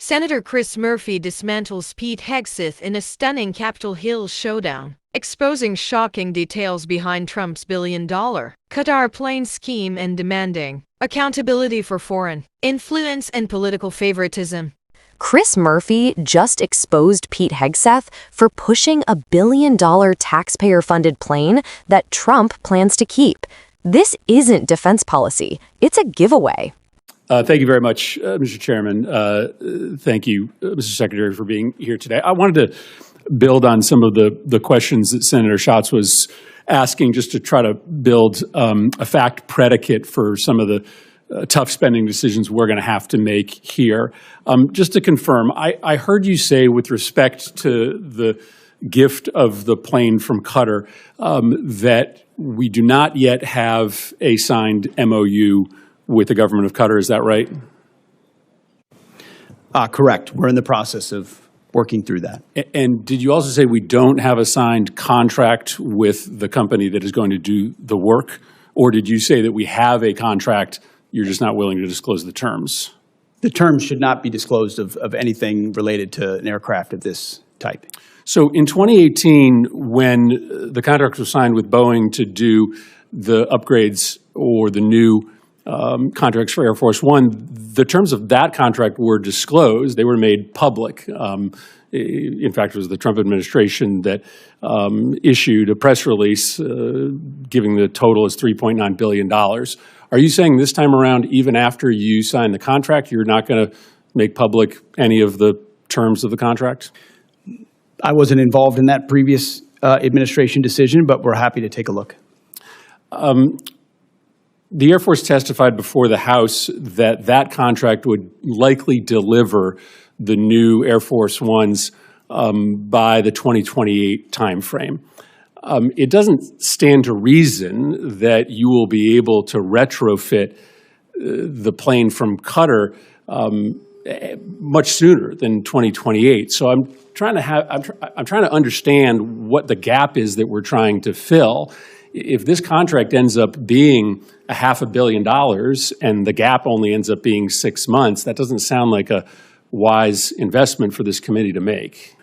Senator Chris Murphy dismantles Pete Hegseth in a stunning Capitol Hill showdown, exposing shocking details behind Trump's billion-dollar Qatar plane scheme and demanding accountability for foreign influence and political favoritism. Chris Murphy just exposed Pete Hegseth for pushing a billion-dollar taxpayer-funded plane that Trump plans to keep. This isn't defense policy. It's a giveaway. Thank you very much, Mr. Chairman. Thank you, Mr. Secretary, for being here today. I wanted to build on some of the questions that Senator Schatz was asking, just to try to build a fact predicate for some of the tough spending decisions we're going to have to make here. Just to confirm, I heard you say, with respect to the gift of the plane from Qatar, that we do not yet have a signed MOU with the government of Qatar. Is that right? Correct. We're in the process of working through that. And did you also say we don't have a signed contract with the company that is going to do the work? Or did you say that we have a contract, you're just not willing to disclose the terms? The terms should not be disclosed of anything related to an aircraft of this type. So in 2018, when the contract was signed with Boeing to do the upgrades or the new contracts for Air Force One, the terms of that contract were disclosed. They were made public. In fact, it was the Trump administration that issued a press release giving the total as $3.9 billion. Are you saying this time around, even after you sign the contract, you're not going to make public any of the terms of the contract? I wasn't involved in that previous administration decision, but we're happy to take a look. The Air Force testified before the House that that contract would likely deliver the new Air Force Ones by the 2028 timeframe. It doesn't stand to reason that you will be able to retrofit the plane from Qatar much sooner than 2028. So I'm trying to understand what the gap is that we're trying to fill. If this contract ends up being $500 million and the gap only ends up being 6 months, that doesn't sound like a wise investment for this committee to make.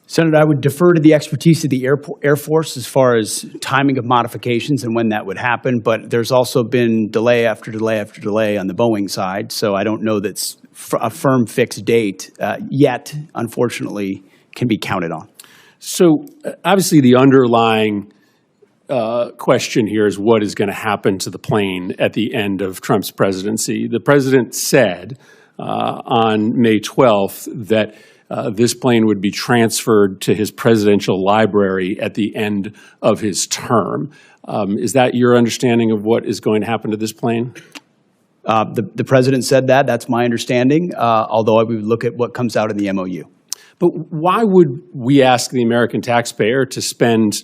Senator, I would defer to the expertise of the Air Force as far as timing of modifications and when that would happen, but there's also been delay after delay after delay on the Boeing side, so I don't know that's a firm fixed date yet, unfortunately, can be counted on. So obviously the underlying question here is what is going to happen to the plane at the end of Trump's presidency. The president said on May 12th that this plane would be transferred to his presidential library at the end of his term. Is that your understanding of what is going to happen to this plane? The president said that. That's my understanding, although I would look at what comes out in the MOU. But why would we ask the American taxpayer to spend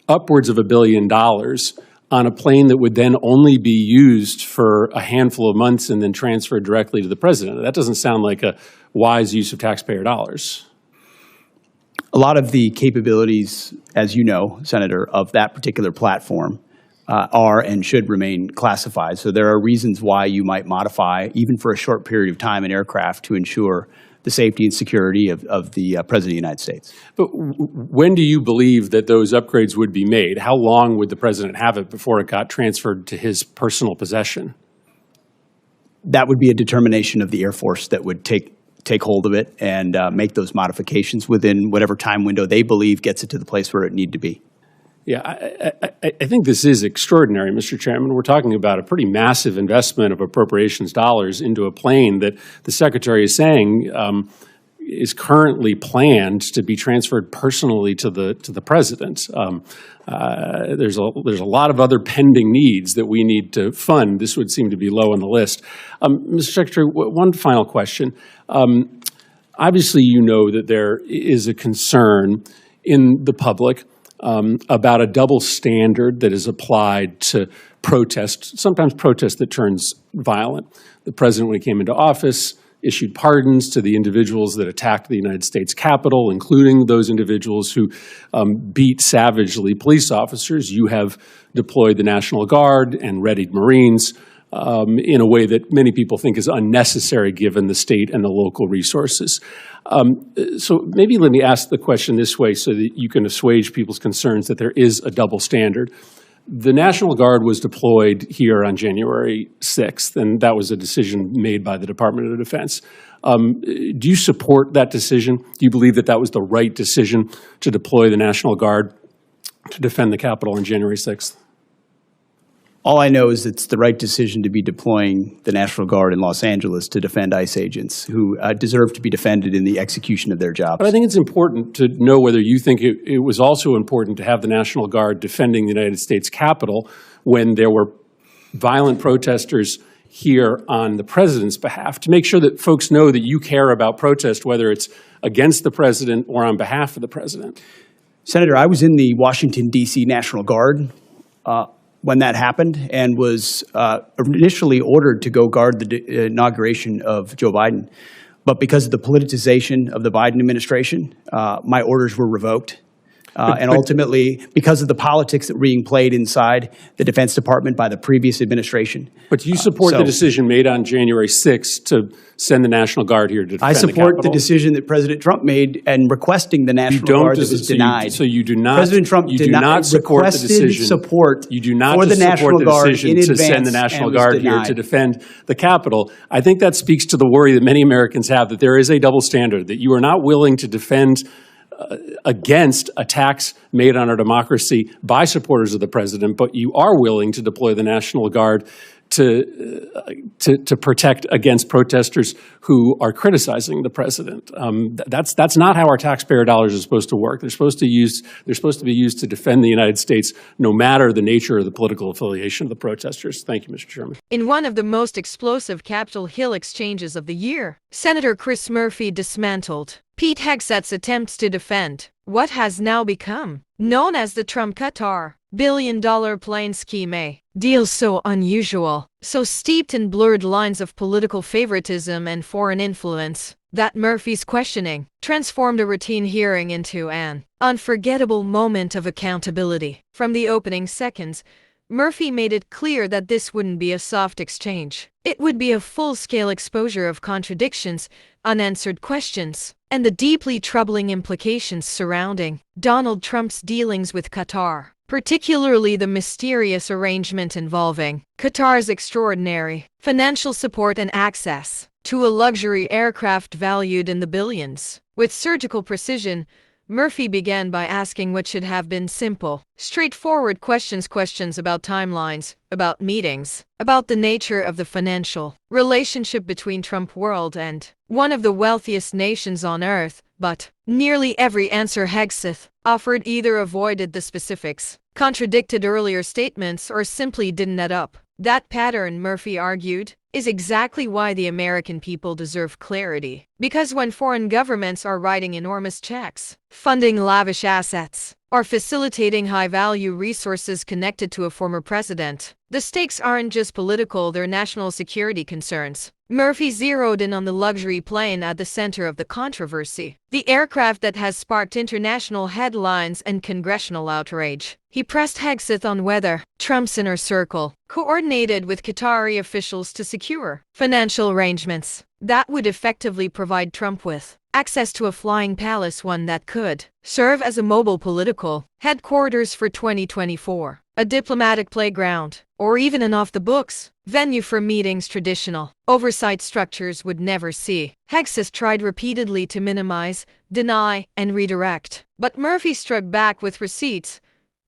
upwards of $1 billion on a plane that would then only be used for a handful of months and then transferred directly to the president? That doesn't sound like a wise use of taxpayer dollars. A lot of the capabilities, as you know, Senator, of that particular platform are and should remain classified. So there are reasons why you might modify, even for a short period of time, an aircraft to ensure the safety and security of the President of the United States. But when do you believe that those upgrades would be made? How long would the president have it before it got transferred to his personal possession? That would be a determination of the Air Force that would take hold of it and make those modifications within whatever time window they believe gets it to the place where it need to be. Yeah, I think this is extraordinary, Mr. Chairman. We're talking about a pretty massive investment of appropriations dollars into a plane that the Secretary is saying is currently planned to be transferred personally to the President. There's a lot of other pending needs that we need to fund. This would seem to be low on the list. Mr. Secretary, one final question. Obviously, you know that there is a concern in the public about a double standard that is applied to protest, sometimes protest that turns violent. The president, when he came into office, issued pardons to the individuals that attacked the United States Capitol, including those individuals who beat savagely police officers. You have deployed the National Guard and readied Marines in a way that many people think is unnecessary given the state and the local resources. So maybe let me ask the question this way so that you can assuage people's concerns that there is a double standard. The National Guard was deployed here on January 6th, and that was a decision made by the Department of Defense. Do you support that decision? Do you believe that that was the right decision to deploy the National Guard to defend the Capitol on January 6th? All I know is it's the right decision to be deploying the National Guard in Los Angeles to defend ICE agents who deserve to be defended in the execution of their jobs. But I think it's important to know whether you think it was also important to have the National Guard defending the United States Capitol when there were violent protesters here on the president's behalf, to make sure that folks know that you care about protest, whether it's against the president or on behalf of the president. Senator, I was in the Washington, D.C. National Guard when that happened and was initially ordered to go guard the inauguration of Joe Biden. But because of the politicization of the Biden administration, my orders were revoked. And ultimately, because of the politics that were being played inside the Defense Department by the previous administration. But do you support the decision made on January 6th to send the National Guard here to defend I the support Capitol? the decision that President Trump made and requesting the National Guard that was denied. So you do not. President Trump you do not support the decision. Support you do not for the National Guard decision in to send the advance National and was Guard here denied. to defend the Capitol. I think that speaks to the worry that many Americans have that there is a double standard, that you are not willing to defend against attacks made on our democracy by supporters of the president, but you are willing to deploy the National Guard to protect against protesters who are criticizing the president. That's not how our taxpayer dollars are supposed to work. They're supposed to be used to defend the United States, no matter the nature of the political affiliation of the protesters. Thank you, Mr. Chairman. In one of the most explosive Capitol Hill exchanges of the year, Senator Chris Murphy dismantled Pete Hegseth's attempts to defend what has now become known as the Trump-Qatar billion-dollar plane scheme, a deal so unusual, so steeped in blurred lines of political favoritism and foreign influence, that Murphy's questioning transformed a routine hearing into an unforgettable moment of accountability. From the opening seconds, Murphy made it clear that this wouldn't be a soft exchange. It would be a full-scale exposure of contradictions, unanswered questions, and the deeply troubling implications surrounding Donald Trump's dealings with Qatar, particularly the mysterious arrangement involving Qatar's extraordinary financial support and access to a luxury aircraft valued in the billions. With surgical precision, Murphy began by asking what should have been simple, straightforward questions about timelines, about meetings, about the nature of the financial relationship between Trump world and one of the wealthiest nations on earth. But nearly every answer Hegseth offered either avoided the specifics, contradicted earlier statements, or simply didn't add up. That pattern, Murphy argued, is exactly why the American people deserve clarity. Because when foreign governments are writing enormous checks, funding lavish assets, or facilitating high-value resources connected to a former president, the stakes aren't just political, they're national security concerns. Murphy zeroed in on the luxury plane at the center of the controversy, the aircraft that has sparked international headlines and congressional outrage. He pressed Hegseth on whether Trump's inner circle coordinated with Qatari officials to secure financial arrangements that would effectively provide Trump with access to a flying palace, one that could serve as a mobile political headquarters for 2024, a diplomatic playground, or even an off-the-books venue for meetings traditional oversight structures would never see. Hegseth tried repeatedly to minimize, deny, and redirect, but Murphy struck back with receipts,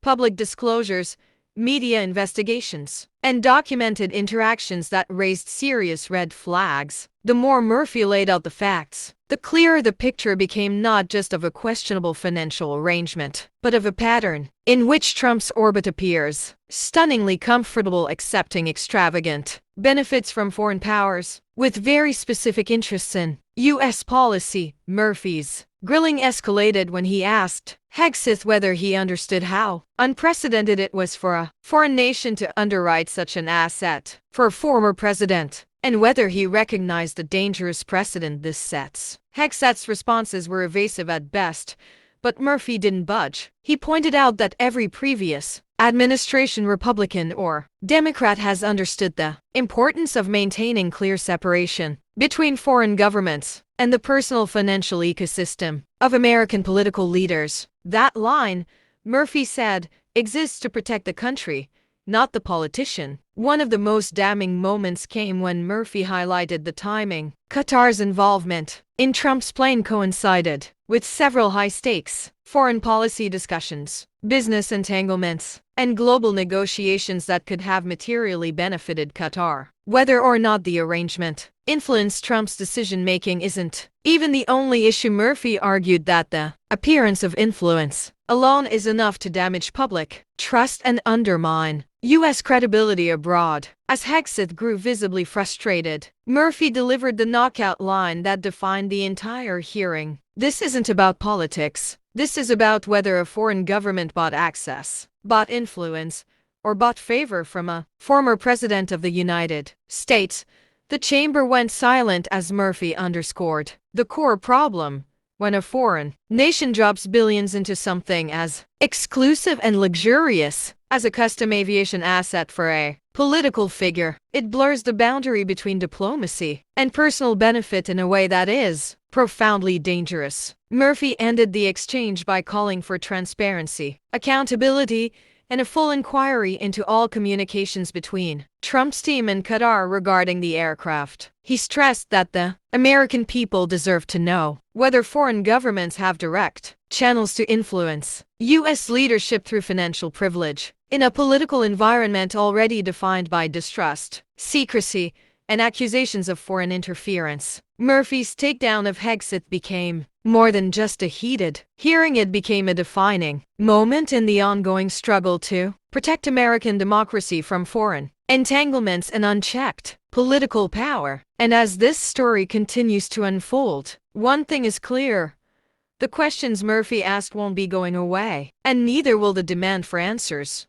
public disclosures, media investigations, and documented interactions that raised serious red flags. The more Murphy laid out the facts, the clearer the picture became, not just of a questionable financial arrangement, but of a pattern in which Trump's orbit appears stunningly comfortable accepting extravagant benefits from foreign powers, with very specific interests in U.S. policy. Murphy's grilling escalated when he asked Hegseth whether he understood how unprecedented it was for a foreign nation to underwrite such an asset for a former president, and whether he recognized the dangerous precedent this sets. Hegseth's responses were evasive at best, but Murphy didn't budge. He pointed out that every previous administration, Republican or Democrat, has understood the importance of maintaining clear separation between foreign governments and the personal financial ecosystem of American political leaders. That line, Murphy said, exists to protect the country, not the politician. One of the most damning moments came when Murphy highlighted the timing. Qatar's involvement in Trump's plane coincided with several high-stakes foreign policy discussions, business entanglements, and global negotiations that could have materially benefited Qatar. Whether or not the arrangement influenced Trump's decision-making isn't even the only issue. Murphy argued that the appearance of influence alone is enough to damage public trust and undermine U.S. credibility abroad. As Hegseth grew visibly frustrated, Murphy delivered the knockout line that defined the entire hearing. This isn't about politics. This is about whether a foreign government bought access, bought influence, or bought favor from a former president of the United States. The chamber went silent as Murphy underscored the core problem. When a foreign nation drops billions into something as exclusive and luxurious as a custom aviation asset for a political figure, it blurs the boundary between diplomacy and personal benefit in a way that is profoundly dangerous. Murphy ended the exchange by calling for transparency, accountability, and a full inquiry into all communications between Trump's team and Qatar regarding the aircraft. He stressed that the American people deserve to know whether foreign governments have direct channels to influence U.S. leadership through financial privilege in a political environment already defined by distrust, secrecy, and accusations of foreign interference. Murphy's takedown of Hegseth became more than just a heated hearing. It became a defining moment in the ongoing struggle to protect American democracy from foreign entanglements and unchecked political power. And as this story continues to unfold, one thing is clear: the questions Murphy asked won't be going away, and neither will the demand for answers.